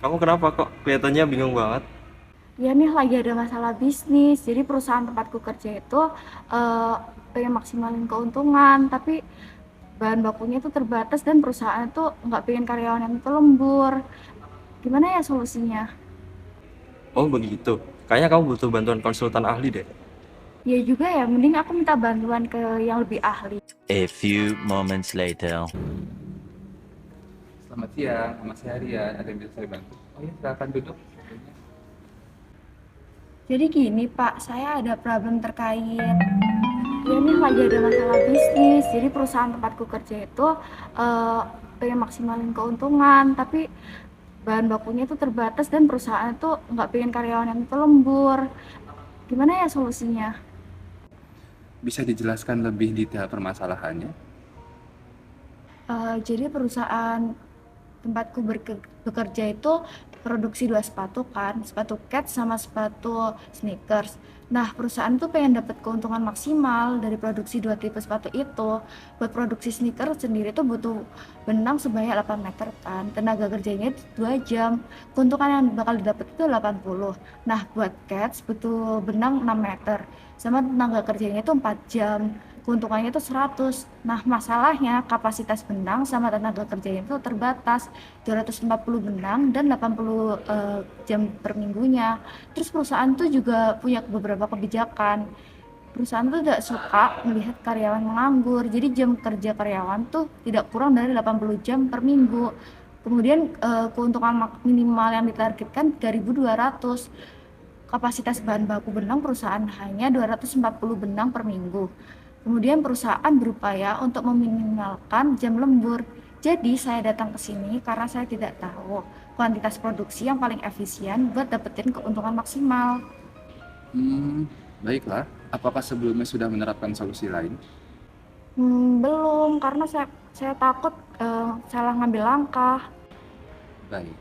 Kamu kenapa kok kelihatannya bingung banget? Ya nih lagi ada masalah bisnis, jadi perusahaan tempatku kerja itu eh, pengen maksimalin keuntungan, tapi bahan bakunya itu terbatas dan perusahaan itu nggak pengen karyawan yang itu lembur. Gimana ya solusinya? Oh begitu. Kayaknya kamu butuh bantuan konsultan ahli deh. Ya juga ya, mending aku minta bantuan ke yang lebih ahli. A few moments later. Selamat siang, nama saya Rian. Ada yang bisa saya bantu? Oh iya, silakan duduk. Jadi gini Pak, saya ada problem terkait ya nih lagi ada masalah bisnis, jadi perusahaan tempatku kerja itu eh, pengen maksimalin keuntungan, tapi bahan bakunya itu terbatas dan perusahaan itu nggak pengen karyawan yang itu lembur. Gimana ya solusinya? Bisa dijelaskan lebih detail permasalahannya? Jadi perusahaan tempatku bekerja itu produksi dua sepatu kan, sepatu kets sama sepatu sneakers. Nah, perusahaan tuh pengen dapat keuntungan maksimal dari produksi dua tipe sepatu itu. Buat produksi sneakers sendiri tuh butuh benang sebanyak 8 meter kan. Tenaga kerjanya itu 2 jam. Keuntungan yang bakal didapat itu 80. Nah, buat kets butuh benang 6 meter. Sama tenaga kerjanya itu 4 jam. Keuntungannya itu 100. Nah, masalahnya kapasitas benang sama tenaga kerjanya itu terbatas, 240 benang dan 80 jam per minggunya. Terus perusahaan tuh juga punya beberapa kebijakan. Perusahaan tuh tidak suka melihat karyawan menganggur. Jadi jam kerja karyawan tuh tidak kurang dari 80 jam per minggu. Kemudian keuntungan minimal yang ditargetkan 3.200. Kapasitas bahan baku benang perusahaan hanya 240 benang per minggu. Kemudian perusahaan berupaya untuk meminimalkan jam lembur. Jadi saya datang ke sini karena saya tidak tahu kuantitas produksi yang paling efisien buat dapetin keuntungan maksimal. Hmm, baiklah. Apakah sebelumnya sudah menerapkan solusi lain? Belum, karena saya takut salah ngambil langkah. Baik.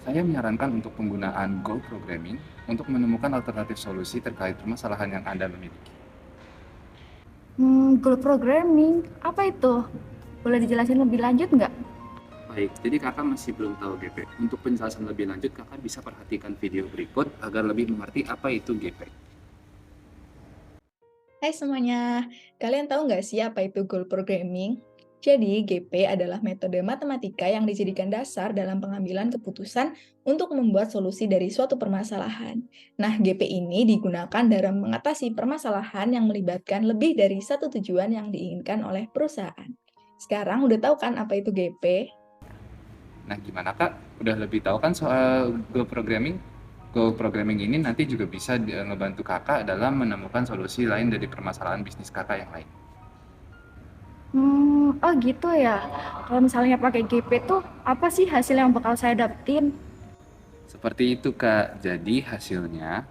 Saya menyarankan untuk penggunaan goal programming untuk menemukan alternatif solusi terkait permasalahan yang Anda miliki. Goal programming, apa itu? Boleh dijelasin lebih lanjut nggak? Baik, jadi kakak masih belum tahu GP. Untuk penjelasan lebih lanjut, kakak bisa perhatikan video berikut agar lebih mengerti apa itu GP. Hai semuanya, kalian tahu nggak sih apa itu goal programming? Jadi, GP adalah metode matematika yang dijadikan dasar dalam pengambilan keputusan untuk membuat solusi dari suatu permasalahan. Nah, GP ini digunakan dalam mengatasi permasalahan yang melibatkan lebih dari satu tujuan yang diinginkan oleh perusahaan. Sekarang udah tahu kan apa itu GP? Nah, gimana kak? Udah lebih tahu kan soal goal programming? Goal programming ini nanti juga bisa ngebantu kakak dalam menemukan solusi lain dari permasalahan bisnis kakak yang lain. Oh gitu ya. Kalau misalnya pakai GP tuh apa sih hasil yang bakal saya dapetin? Seperti itu kak. Jadi hasilnya,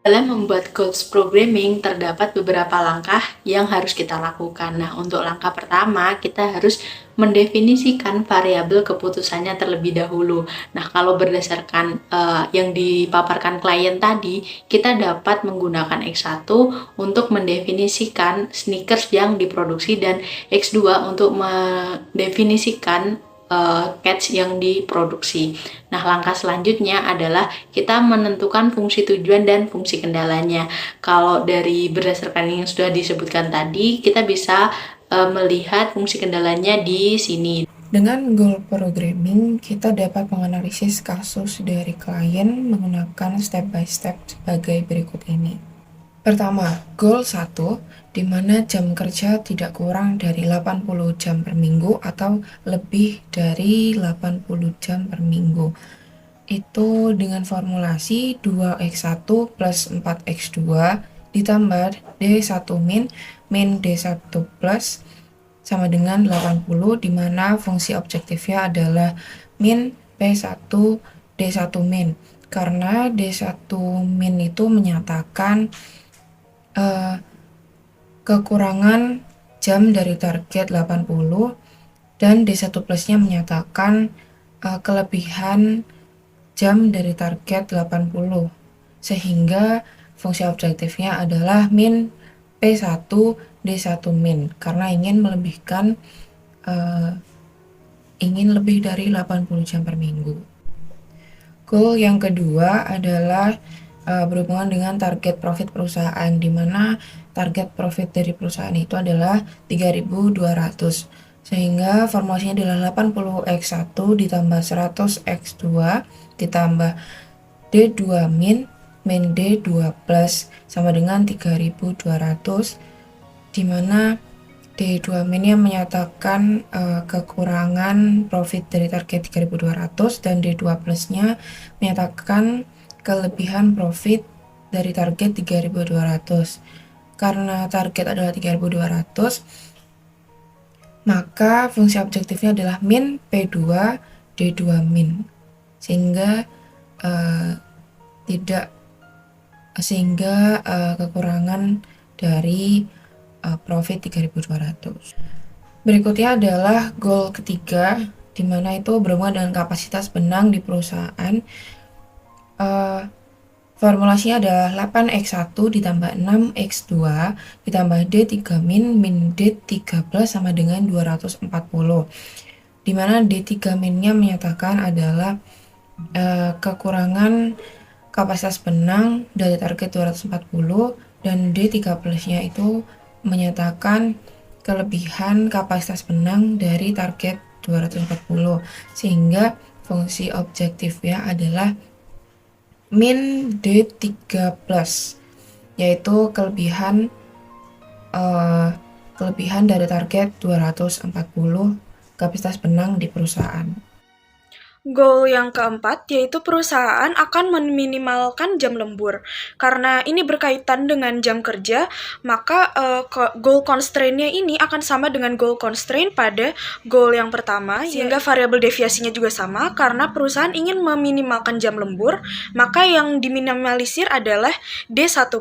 Dalam membuat goals programming, terdapat beberapa langkah yang harus kita lakukan. Nah, untuk langkah pertama, kita harus mendefinisikan variabel keputusannya terlebih dahulu. Nah, kalau berdasarkan yang dipaparkan klien tadi, kita dapat menggunakan X1 untuk mendefinisikan sneakers yang diproduksi dan X2 untuk mendefinisikan catch yang diproduksi. Nah, langkah selanjutnya adalah kita menentukan fungsi tujuan dan fungsi kendalanya. Kalau dari berdasarkan yang sudah disebutkan tadi, kita bisa melihat fungsi kendalanya di sini. Dengan goal programming, kita dapat menganalisis kasus dari klien menggunakan step by step sebagai berikut ini. Pertama, goal 1, di mana jam kerja tidak kurang dari 80 jam per minggu atau lebih dari 80 jam per minggu. Itu dengan formulasi 2x1 plus 4x2 ditambah D1 min D1 plus sama dengan 80, di mana fungsi objektifnya adalah min P1 D1 min. Karena D1 min itu menyatakan kekurangan jam dari target 80 dan D1 plusnya menyatakan kelebihan jam dari target 80, sehingga fungsi objektifnya adalah min P1 D1 min karena ingin melebihkan ingin lebih dari 80 jam per minggu. Goal yang kedua adalah berhubungan dengan target profit perusahaan, di mana target profit dari perusahaan itu adalah 3.200, sehingga formulasinya adalah 80x1 ditambah 100x2 ditambah D2 min D2 plus sama dengan 3.200, di mana D2 min-nya menyatakan kekurangan profit dari target 3.200 dan D2 plus-nya menyatakan kelebihan profit dari target 3.200. Karena target adalah 3.200, maka fungsi objektifnya adalah min P2 D2 min, sehingga kekurangan dari profit 3.200. Berikutnya adalah goal ketiga, di mana itu berhubungan dengan kapasitas benang di perusahaan. Formulasinya adalah 8x1 ditambah 6x2 ditambah D3 min D3 plus sama dengan 240, di mana D3 minnya menyatakan adalah kekurangan kapasitas benang dari target 240 dan D3 plusnya itu menyatakan kelebihan kapasitas benang dari target 240, sehingga fungsi objektifnya adalah min D3 plus, yaitu kelebihan dari target 240 kapasitas benang di perusahaan. Goal yang keempat yaitu perusahaan akan meminimalkan jam lembur. Karena ini berkaitan dengan jam kerja, maka goal constraint-nya ini akan sama dengan goal constraint pada goal yang pertama, sehingga variabel deviasinya juga sama. Karena perusahaan ingin meminimalkan jam lembur, maka yang diminimalisir adalah D1+.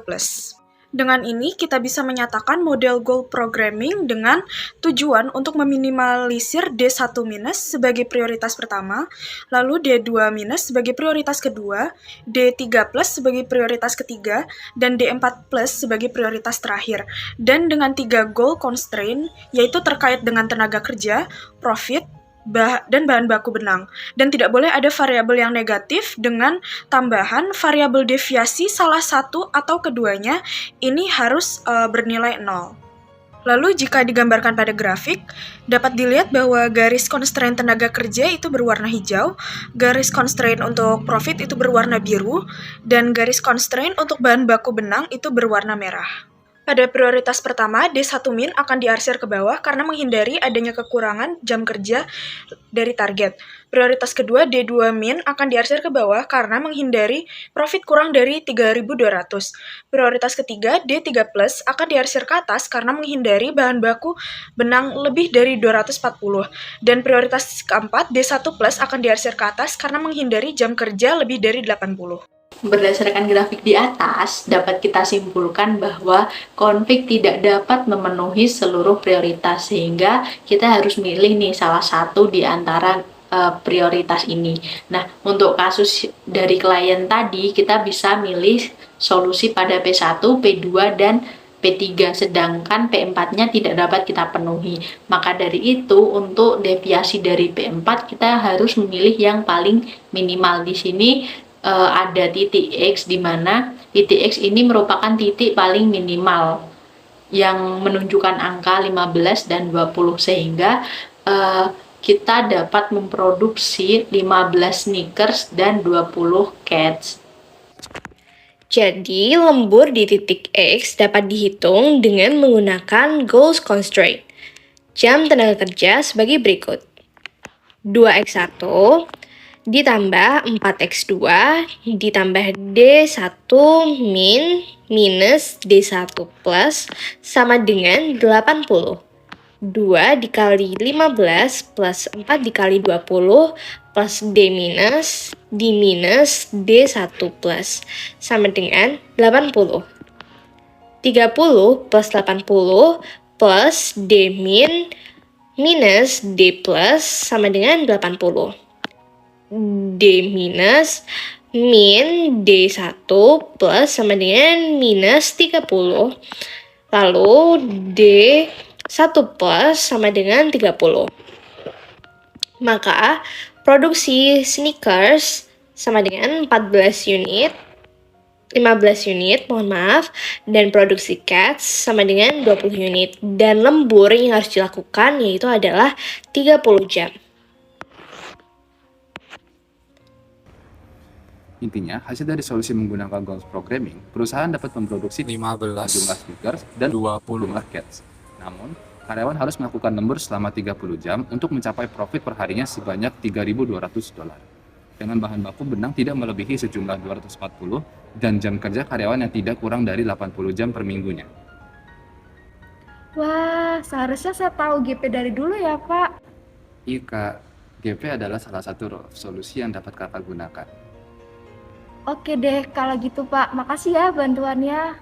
Dengan ini, kita bisa menyatakan model goal programming dengan tujuan untuk meminimalisir D1- sebagai prioritas pertama, lalu D2- sebagai prioritas kedua, D3+ sebagai prioritas ketiga, dan D4+ sebagai prioritas terakhir. Dan dengan 3 goal constraint, yaitu terkait dengan tenaga kerja, profit, dan bahan baku benang. Dan tidak boleh ada variabel yang negatif dengan tambahan variabel deviasi salah satu atau keduanya ini harus bernilai 0. Lalu jika digambarkan pada grafik, dapat dilihat bahwa garis constraint tenaga kerja itu berwarna hijau, garis constraint untuk profit itu berwarna biru, dan garis constraint untuk bahan baku benang itu berwarna merah. Pada prioritas pertama, D1 min akan diarsir ke bawah karena menghindari adanya kekurangan jam kerja dari target. Prioritas kedua, D2 min akan diarsir ke bawah karena menghindari profit kurang dari 3.200. Prioritas ketiga, D3+ akan diarsir ke atas karena menghindari bahan baku benang lebih dari 240. Dan prioritas keempat, D1+ akan diarsir ke atas karena menghindari jam kerja lebih dari 80. Berdasarkan grafik di atas, dapat kita simpulkan bahwa konflik tidak dapat memenuhi seluruh prioritas, sehingga kita harus milih nih salah satu di antara prioritas ini. Nah, untuk kasus dari klien tadi, kita bisa milih solusi pada P1, P2, dan P3, sedangkan P4-nya tidak dapat kita penuhi. Maka dari itu, untuk deviasi dari P4, kita harus memilih yang paling minimal. Di sini ada titik X, di mana titik X ini merupakan titik paling minimal yang menunjukkan angka 15 dan 20, sehingga kita dapat memproduksi 15 sneakers dan 20 cats. Jadi, lembur di titik X dapat dihitung dengan menggunakan goals constraint. Jam tenaga kerja sebagai berikut. 2x1 ditambah 4x2 ditambah D1 min minus D1 plus sama dengan 80. 2 dikali 15 plus 4 dikali 20 plus D minus D1 plus sama dengan 80. 30 plus 80 plus D min minus D plus sama dengan 80. D minus min D1 plus sama dengan minus 30. Lalu D1 plus sama dengan 30. Maka produksi sneakers sama dengan 14 unit, 15 unit, mohon maaf, dan produksi cats sama dengan 20 unit. Dan lembur yang harus dilakukan yaitu adalah 30 jam. Intinya, hasil dari solusi menggunakan goals programming, perusahaan dapat memproduksi 15, jumlah sneakers dan 20. jumlah cats. Namun, karyawan harus melakukan lembur selama 30 jam untuk mencapai profit perharinya sebanyak $3.200. Dengan bahan baku benang tidak melebihi sejumlah 240 dan jam kerja karyawan yang tidak kurang dari 80 jam per minggunya. Wah, seharusnya saya tahu GP dari dulu ya, Pak. Iya Kak, GP adalah salah satu solusi yang dapat Kakak gunakan. Oke deh, kalau gitu Pak. Makasih ya bantuannya.